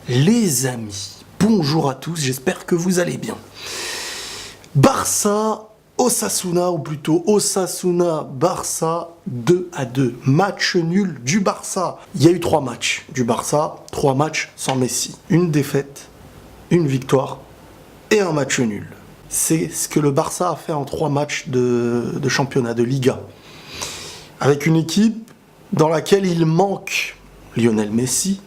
Les amis, bonjour à tous, j'espère que vous allez bien. Barça, Osasuna, ou plutôt Osasuna, Barça, 2-2. Match nul du Barça. Il y a eu 3 matchs du Barça, 3 matchs sans Messi. Une défaite, une victoire et un match nul. C'est ce que le Barça a fait en 3 matchs de championnat, de Liga. Avec une équipe dans laquelle il manque Lionel Messi,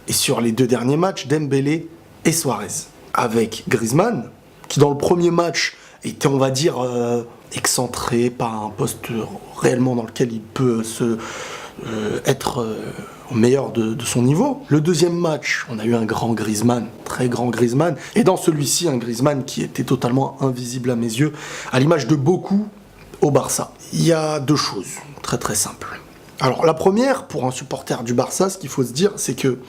et sur les 2 derniers matchs, Dembélé et Suarez. Avec Griezmann, qui dans le premier match était, on va dire, excentré par un poste réellement dans lequel il peut être au meilleur de son niveau. Le deuxième match, on a eu un grand Griezmann, très grand Griezmann, et dans celui-ci, un Griezmann qui était totalement invisible à mes yeux, à l'image de beaucoup au Barça. Il y a 2 choses très très simples. Alors la première, pour un supporter du Barça, ce qu'il faut se dire, c'est que,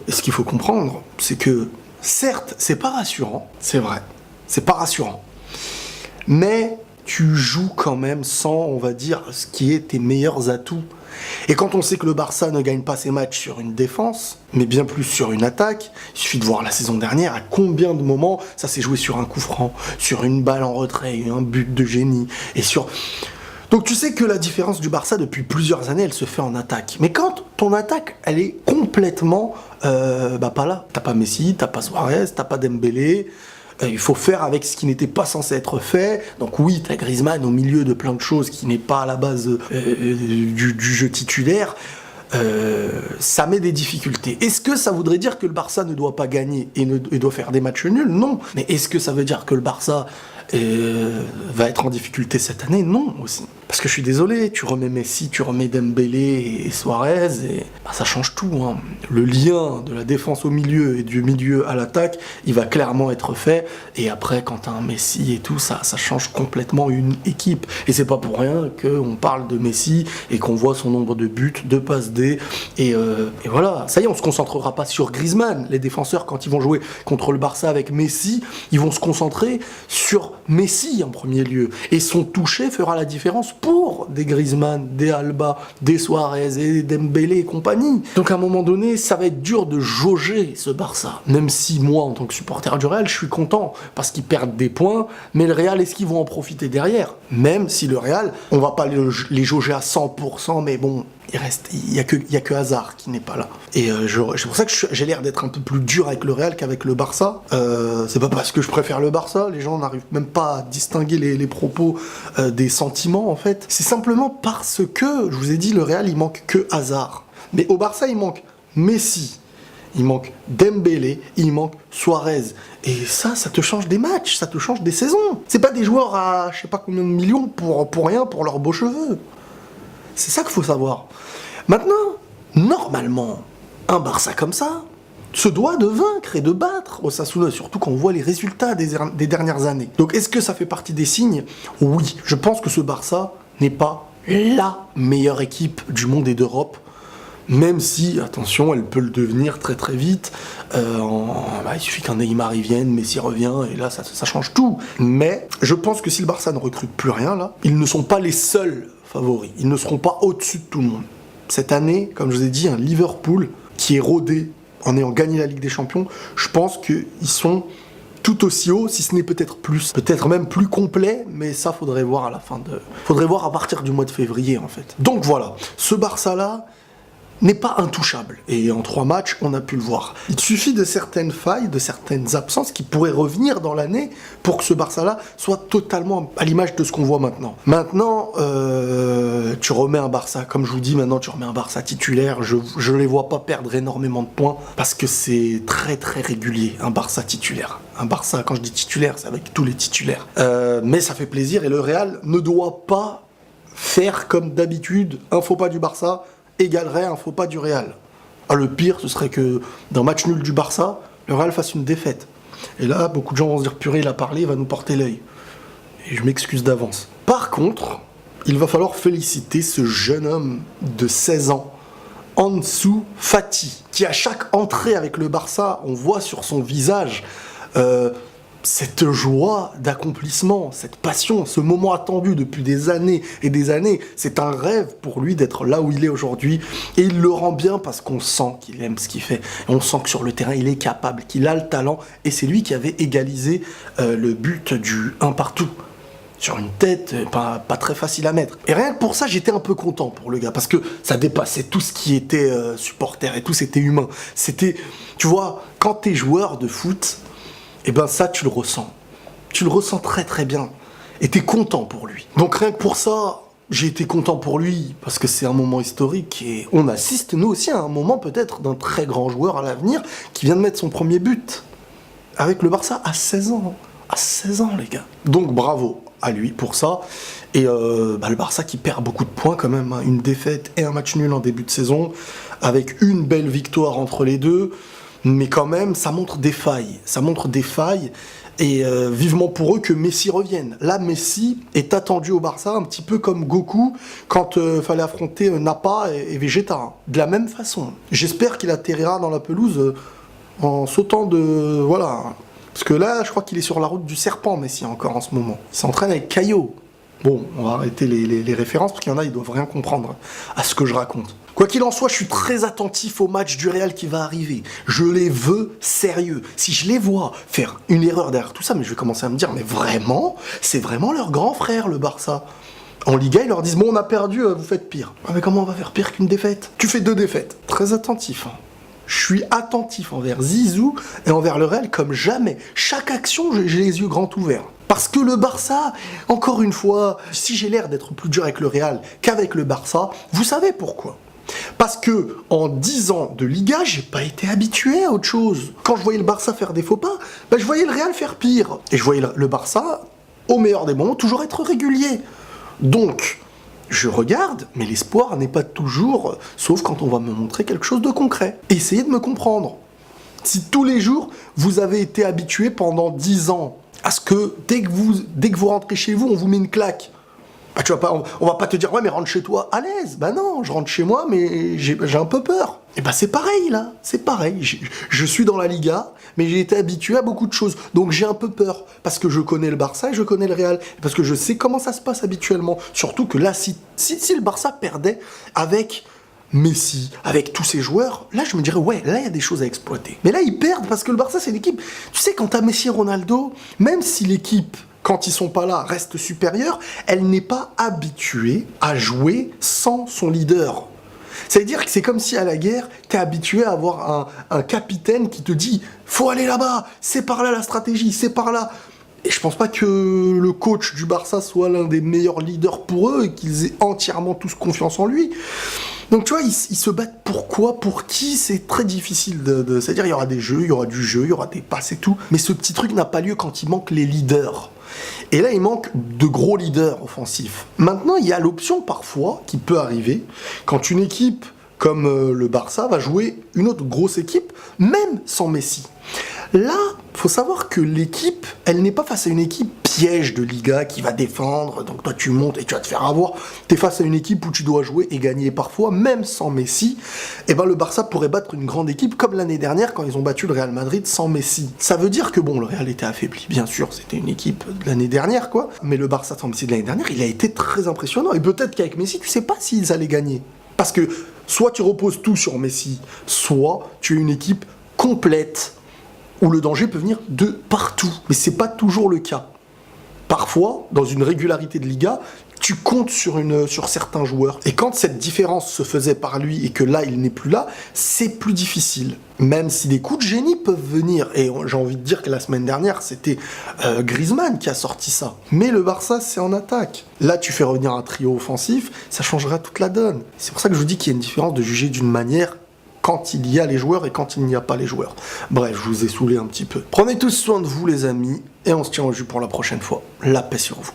et ce qu'il faut comprendre, c'est que, certes, c'est pas rassurant, c'est vrai, c'est pas rassurant, mais tu joues quand même sans, on va dire, ce qui est tes meilleurs atouts. Et quand on sait que le Barça ne gagne pas ses matchs sur une défense, mais bien plus sur une attaque, il suffit de voir la saison dernière à combien de moments ça s'est joué sur un coup franc, sur une balle en retrait, un but de génie, et sur... Donc tu sais que la différence du Barça depuis plusieurs années, elle se fait en attaque. Mais quand ton attaque, elle est complètement pas là. T'as pas Messi, t'as pas Suarez, t'as pas Dembélé. Il faut faire avec ce qui n'était pas censé être fait. Donc oui, t'as Griezmann au milieu de plein de choses qui n'est pas à la base du jeu titulaire. Ça met des difficultés. Est-ce que ça voudrait dire que le Barça ne doit pas gagner et doit faire des matchs nuls? Non. Mais est-ce que ça veut dire que le Barça va être en difficulté cette année? Non aussi. Parce que je suis désolé, tu remets Messi, tu remets Dembélé et Suarez, et ça change tout. Hein. Le lien de la défense au milieu et du milieu à l'attaque, il va clairement être fait. Et après, quand t'as un Messi et tout, ça change complètement une équipe. Et c'est pas pour rien qu'on parle de Messi et qu'on voit son nombre de buts, de passes D. Et voilà, ça y est, on se concentrera pas sur Griezmann. Les défenseurs, quand ils vont jouer contre le Barça avec Messi, ils vont se concentrer sur Messi en premier lieu. Et son toucher fera la différence pour des Griezmann, des Alba, des Suarez et des Dembélé et compagnie. Donc à un moment donné, ça va être dur de jauger ce Barça. Même si moi, en tant que supporter du Real, je suis content parce qu'ils perdent des points, mais le Real, est-ce qu'ils vont en profiter derrière? Même si le Real, on va pas les jauger à 100%, mais bon, il y a que Hazard qui n'est pas là. Et c'est pour ça que j'ai l'air d'être un peu plus dur avec le Real qu'avec le Barça. C'est pas parce que je préfère le Barça, les gens n'arrivent même pas à distinguer les propos des sentiments en fait. C'est simplement parce que, je vous ai dit, le Real il manque que Hazard. Mais au Barça il manque Messi, il manque Dembélé, il manque Suarez. Et ça te change des matchs, ça te change des saisons. C'est pas des joueurs à je sais pas combien de millions pour rien, pour leurs beaux cheveux. C'est ça qu'il faut savoir. Maintenant, normalement, un Barça comme ça se doit de vaincre et de battre Osasuna, surtout quand on voit les résultats des dernières années. Donc est-ce que ça fait partie des signes? Oui, je pense que ce Barça n'est pas la meilleure équipe du monde et d'Europe, même si, attention, elle peut le devenir très très vite. Il suffit qu'un Neymar y vienne, Messi revient, et là ça change tout. Mais je pense que si le Barça ne recrute plus rien, là, ils ne sont pas les seuls favoris. Ils ne seront pas au-dessus de tout le monde. Cette année, comme je vous ai dit, un Liverpool qui est rodé en ayant gagné la Ligue des Champions, je pense qu'ils sont tout aussi hauts, si ce n'est peut-être plus. Peut-être même plus complet, mais ça, faudrait voir à la fin de... Faudrait voir à partir du mois de février, en fait. Donc voilà, ce Barça-là n'est pas intouchable. Et en 3 matchs, on a pu le voir. Il suffit de certaines failles, de certaines absences qui pourraient revenir dans l'année pour que ce Barça-là soit totalement à l'image de ce qu'on voit maintenant. Maintenant, tu remets un Barça, comme je vous dis, maintenant tu remets un Barça titulaire, je les vois pas perdre énormément de points parce que c'est très très régulier, un Barça titulaire. Un Barça, quand je dis titulaire, c'est avec tous les titulaires. Mais ça fait plaisir et le Real ne doit pas faire comme d'habitude un faux pas du Barça égalerait un faux pas du Real. Le pire, ce serait que dans match nul du Barça, le Real fasse une défaite. Et là, beaucoup de gens vont se dire, purée, il a parlé, il va nous porter l'œil. Et je m'excuse d'avance. Par contre, il va falloir féliciter ce jeune homme de 16 ans, Ansu Fati, qui à chaque entrée avec le Barça, on voit sur son visage cette joie d'accomplissement, cette passion, ce moment attendu depuis des années et des années, c'est un rêve pour lui d'être là où il est aujourd'hui. Et il le rend bien parce qu'on sent qu'il aime ce qu'il fait. Et on sent que sur le terrain, il est capable, qu'il a le talent. Et c'est lui qui avait égalisé le but du 1 partout. Sur une tête pas très facile à mettre. Et rien que pour ça, j'étais un peu content pour le gars, parce que ça dépassait tout ce qui était supporter et tout, c'était humain. C'était, tu vois, quand t'es joueur de foot, et ben ça, tu le ressens. Tu le ressens très très bien. Et t'es content pour lui. Donc rien que pour ça, j'ai été content pour lui, parce que c'est un moment historique, et on assiste, nous aussi, à un moment peut-être d'un très grand joueur à l'avenir, qui vient de mettre son premier but, avec le Barça, à 16 ans. À 16 ans, les gars. Donc bravo à lui pour ça. Et le Barça qui perd beaucoup de points quand même, hein. Une défaite et un match nul en début de saison, avec une belle victoire entre les deux. Mais quand même, ça montre des failles. Ça montre des failles. Et vivement pour eux que Messi revienne. Là, Messi est attendu au Barça, un petit peu comme Goku quand fallait affronter Nappa et Vegeta. Hein. De la même façon. J'espère qu'il atterrira dans la pelouse en sautant de... Voilà. Parce que là, je crois qu'il est sur la route du serpent, Messi, encore en ce moment. Il s'entraîne avec Caillot. Bon, on va arrêter les références, parce qu'il y en a, ils doivent rien comprendre à ce que je raconte. Quoi qu'il en soit, je suis très attentif au match du Real qui va arriver. Je les veux sérieux. Si je les vois faire une erreur derrière tout ça, mais je vais commencer à me dire, mais vraiment, c'est vraiment leur grand frère, le Barça. En Liga, ils leur disent, bon, on a perdu, vous faites pire. Ah, mais comment on va faire pire qu'une défaite? Tu fais 2 défaites. Très attentif, hein. Je suis attentif envers Zizou et envers le Real comme jamais. Chaque action, j'ai les yeux grands ouverts. Parce que le Barça, encore une fois, si j'ai l'air d'être plus dur avec le Real qu'avec le Barça, vous savez pourquoi? Parce que en 10 ans de Liga, j'ai pas été habitué à autre chose. Quand je voyais le Barça faire des faux pas, je voyais le Real faire pire. Et je voyais le Barça, au meilleur des moments, toujours être régulier. Donc, je regarde, mais l'espoir n'est pas toujours, sauf quand on va me montrer quelque chose de concret. Essayez de me comprendre. Si tous les jours, vous avez été habitué pendant 10 ans à ce que dès que vous rentrez chez vous, on vous met une claque. Bah, on va pas te dire, ouais, mais rentre chez toi à l'aise. Bah non, je rentre chez moi, mais j'ai un peu peur. Et bah c'est pareil là, c'est pareil. Je suis dans la Liga, mais j'ai été habitué à beaucoup de choses. Donc j'ai un peu peur, parce que je connais le Barça et je connais le Real. Parce que je sais comment ça se passe habituellement. Surtout que là, si le Barça perdait avec Messi, avec tous ses joueurs, là je me dirais, ouais, là il y a des choses à exploiter. Mais là ils perdent, parce que le Barça c'est l'équipe. Tu sais, quand t'as Messi et Ronaldo, même si l'équipe, quand ils sont pas là, reste supérieure, elle n'est pas habituée à jouer sans son leader. C'est-à-dire que c'est comme si à la guerre, t'es habitué à avoir un capitaine qui te dit « Faut aller là-bas, c'est par là la stratégie, c'est par là ». Et je pense pas que le coach du Barça soit l'un des meilleurs leaders pour eux et qu'ils aient entièrement tous confiance en lui. Donc tu vois, ils se battent pourquoi, pour qui, c'est très difficile c'est-à-dire il y aura des jeux, il y aura du jeu, il y aura des passes et tout. Mais ce petit truc n'a pas lieu quand il manque les leaders. Et là, il manque de gros leaders offensifs. Maintenant, il y a l'option parfois qui peut arriver quand une équipe comme le Barça va jouer une autre grosse équipe, même sans Messi. Là, faut savoir que l'équipe, elle n'est pas face à une équipe piège de Liga qui va défendre, donc toi tu montes et tu vas te faire avoir. T'es face à une équipe où tu dois jouer et gagner parfois, même sans Messi. Et ben le Barça pourrait battre une grande équipe comme l'année dernière quand ils ont battu le Real Madrid sans Messi. Ça veut dire que bon, le Real était affaibli, bien sûr, c'était une équipe de l'année dernière quoi, mais le Barça sans Messi de l'année dernière, il a été très impressionnant. Et peut-être qu'avec Messi, tu sais pas s'ils allaient gagner. Parce que soit tu reposes tout sur Messi, soit tu es une équipe complète, où le danger peut venir de partout. Mais c'est pas toujours le cas. Parfois, dans une régularité de Liga, tu comptes sur certains joueurs. Et quand cette différence se faisait par lui et que là, il n'est plus là, c'est plus difficile. Même si des coups de génie peuvent venir. Et j'ai envie de dire que la semaine dernière, c'était Griezmann qui a sorti ça. Mais le Barça, c'est en attaque. Là, tu fais revenir un trio offensif, ça changera toute la donne. C'est pour ça que je vous dis qu'il y a une différence de juger d'une manière quand il y a les joueurs et quand il n'y a pas les joueurs. Bref, je vous ai saoulé un petit peu. Prenez tous soin de vous les amis, et on se tient au jus pour la prochaine fois. La paix sur vous.